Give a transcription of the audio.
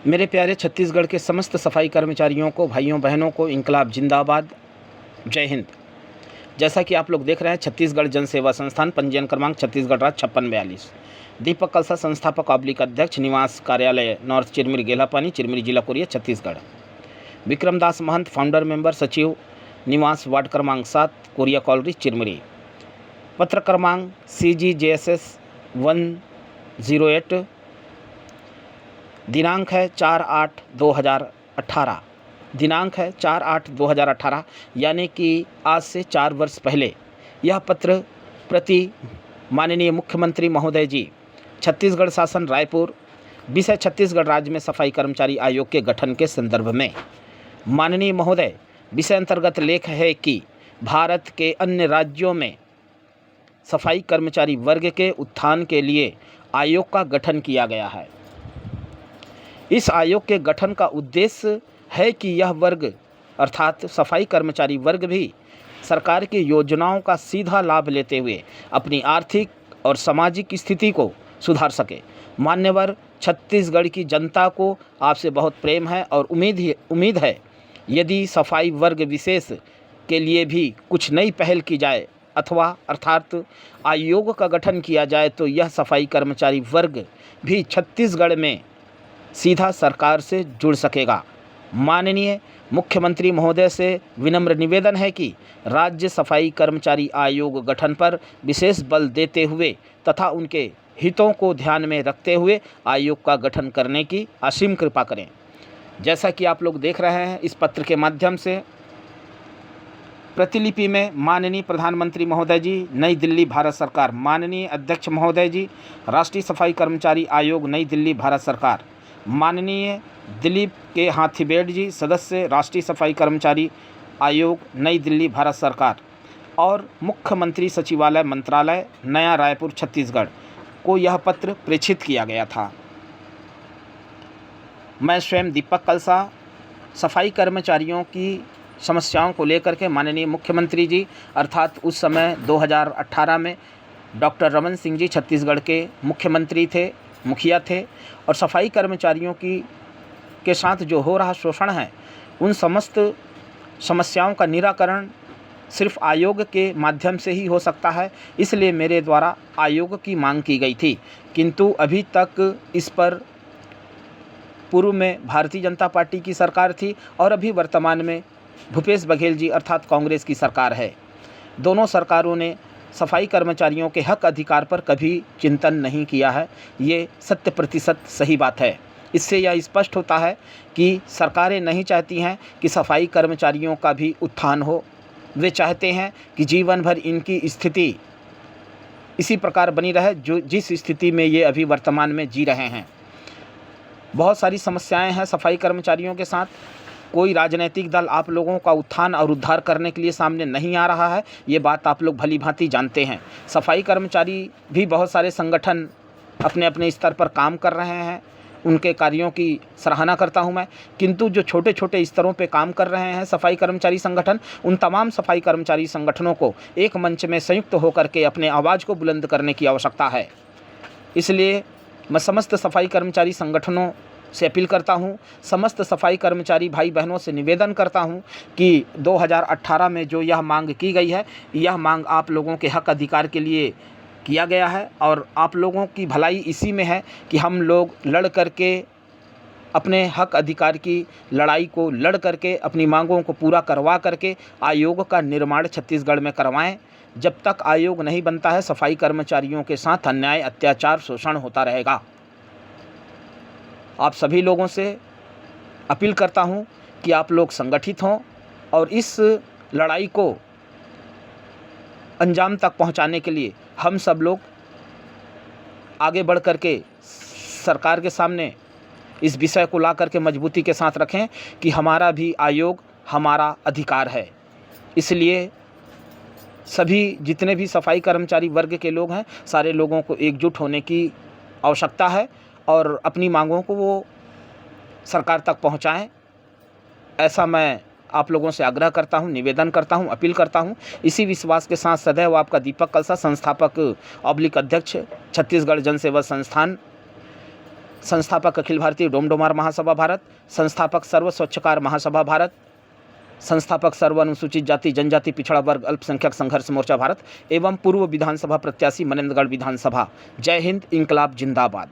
मेरे प्यारे छत्तीसगढ़ के समस्त सफाई कर्मचारियों को, भाइयों बहनों को इंकलाब जिंदाबाद, जय हिंद। जैसा कि आप लोग देख रहे हैं, छत्तीसगढ़ जन सेवा संस्थान, पंजीयन क्रमांक छत्तीसगढ़ राज्य 5642। दीपक कलसा, संस्थापक ऑब्लिक अध्यक्ष, निवास कार्यालय नॉर्थ चिरमिरी गेलापानी, चिरमिरी जिला कोरिया, छत्तीसगढ़। विक्रमदास महंत, फाउंडर मेंबर, सचिव, निवास वार्ड क्रमांक 7, कोरिया कॉलोनी, चिरमिरी। पत्र क्रमांक CGJSS 108। दिनांक है 4/8/2018। दिनांक है 4/8/2018, यानी कि आज से 4 वर्ष पहले यह पत्र प्रति माननीय मुख्यमंत्री महोदय जी, छत्तीसगढ़ शासन रायपुर, विषय छत्तीसगढ़ राज्य में सफाई कर्मचारी आयोग के गठन के संदर्भ में। माननीय महोदय, विषय अंतर्गत लेख है कि भारत के अन्य राज्यों में सफाई कर्मचारी वर्ग के उत्थान के लिए आयोग का गठन किया गया है। इस आयोग के गठन का उद्देश्य है कि यह वर्ग अर्थात सफाई कर्मचारी वर्ग भी सरकार की योजनाओं का सीधा लाभ लेते हुए अपनी आर्थिक और सामाजिक स्थिति को सुधार सके। मान्यवर, छत्तीसगढ़ की जनता को आपसे बहुत प्रेम है और उम्मीद है यदि सफाई वर्ग विशेष के लिए भी कुछ नई पहल की जाए अथवा अर्थात आयोग का गठन किया जाए तो यह सफाई कर्मचारी वर्ग भी छत्तीसगढ़ में सीधा सरकार से जुड़ सकेगा। माननीय मुख्यमंत्री महोदय से विनम्र निवेदन है कि राज्य सफाई कर्मचारी आयोग गठन पर विशेष बल देते हुए तथा उनके हितों को ध्यान में रखते हुए आयोग का गठन करने की असीम कृपा करें। जैसा कि आप लोग देख रहे हैं, इस पत्र के माध्यम से प्रतिलिपि में माननीय प्रधानमंत्री महोदय जी, नई दिल्ली, भारत सरकार, माननीय अध्यक्ष महोदय जी, राष्ट्रीय सफाई कर्मचारी आयोग, नई दिल्ली, भारत सरकार, माननीय दिलीप के हाथीबेड़ जी, सदस्य, राष्ट्रीय सफाई कर्मचारी आयोग, नई दिल्ली, भारत सरकार, और मुख्यमंत्री सचिवालय मंत्रालय, नया रायपुर, छत्तीसगढ़ को यह पत्र प्रेषित किया गया था। मैं स्वयं दीपक कलसा सफाई कर्मचारियों की समस्याओं को लेकर के माननीय मुख्यमंत्री जी अर्थात उस समय 2018 में डॉक्टर रमन सिंह जी छत्तीसगढ़ के मुख्यमंत्री थे, मुखिया थे, और सफाई कर्मचारियों के साथ जो हो रहा शोषण है उन समस्त समस्याओं का निराकरण सिर्फ आयोग के माध्यम से ही हो सकता है। इसलिए मेरे द्वारा आयोग की मांग की गई थी, किंतु अभी तक इस पर पूर्व में भारतीय जनता पार्टी की सरकार थी और अभी वर्तमान में भूपेश बघेल जी अर्थात कांग्रेस की सरकार है। दोनों सरकारों ने सफाई कर्मचारियों के हक अधिकार पर कभी चिंतन नहीं किया है। ये 100% सही बात है। इससे यह स्पष्ट होता है कि सरकारें नहीं चाहती हैं कि सफाई कर्मचारियों का भी उत्थान हो। वे चाहते हैं कि जीवन भर इनकी स्थिति इसी प्रकार बनी रहे जो जिस स्थिति में ये अभी वर्तमान में जी रहे हैं। बहुत सारी समस्याएं हैं सफाई कर्मचारियों के साथ। कोई राजनीतिक दल आप लोगों का उत्थान और उद्धार करने के लिए सामने नहीं आ रहा है, ये बात आप लोग भली भांति जानते हैं। सफाई कर्मचारी भी बहुत सारे संगठन अपने अपने स्तर पर काम कर रहे हैं, उनके कार्यों की सराहना करता हूं मैं, किंतु जो छोटे छोटे स्तरों पे काम कर रहे हैं सफाई कर्मचारी संगठन, उन तमाम सफाई कर्मचारी संगठनों को एक मंच में संयुक्त होकर के अपने आवाज़ को बुलंद करने की आवश्यकता है। इसलिए मैं समस्त सफाई कर्मचारी संगठनों से अपील करता हूं, समस्त सफाई कर्मचारी भाई बहनों से निवेदन करता हूं कि 2018 में जो यह मांग की गई है, यह मांग आप लोगों के हक अधिकार के लिए किया गया है और आप लोगों की भलाई इसी में है कि हम लोग लड़ करके अपने हक अधिकार की लड़ाई को लड़ करके अपनी मांगों को पूरा करवा करके आयोग का निर्माण छत्तीसगढ़ में करवाएं। जब तक आयोग नहीं बनता है, सफाई कर्मचारियों के साथ अन्याय, अत्याचार, शोषण होता रहेगा। आप सभी लोगों से अपील करता हूं कि आप लोग संगठित हों और इस लड़ाई को अंजाम तक पहुंचाने के लिए हम सब लोग आगे बढ़ कर के सरकार के सामने इस विषय को ला करके मजबूती के साथ रखें कि हमारा भी आयोग हमारा अधिकार है। इसलिए सभी जितने भी सफाई कर्मचारी वर्ग के लोग हैं, सारे लोगों को एकजुट होने की आवश्यकता है और अपनी मांगों को वो सरकार तक पहुंचाएं। ऐसा मैं आप लोगों से आग्रह करता हूं, निवेदन करता हूं, अपील करता हूं। इसी विश्वास के साथ सदैव आपका दीपक कलसा, संस्थापक ऑब्लिक अध्यक्ष, छत्तीसगढ़ जन सेवा संस्थान, संस्थापक अखिल भारतीय डोमडोमार महासभा भारत, संस्थापक सर्व स्वच्छकार महासभा भारत, संस्थापक सर्व अनुसूचित जाति जनजाति पिछड़ा वर्ग अल्पसंख्यक संघर्ष मोर्चा भारत एवं पूर्व विधानसभा प्रत्याशी मनेंद्रगढ़ विधानसभा। जय हिंद, इंकलाब जिंदाबाद।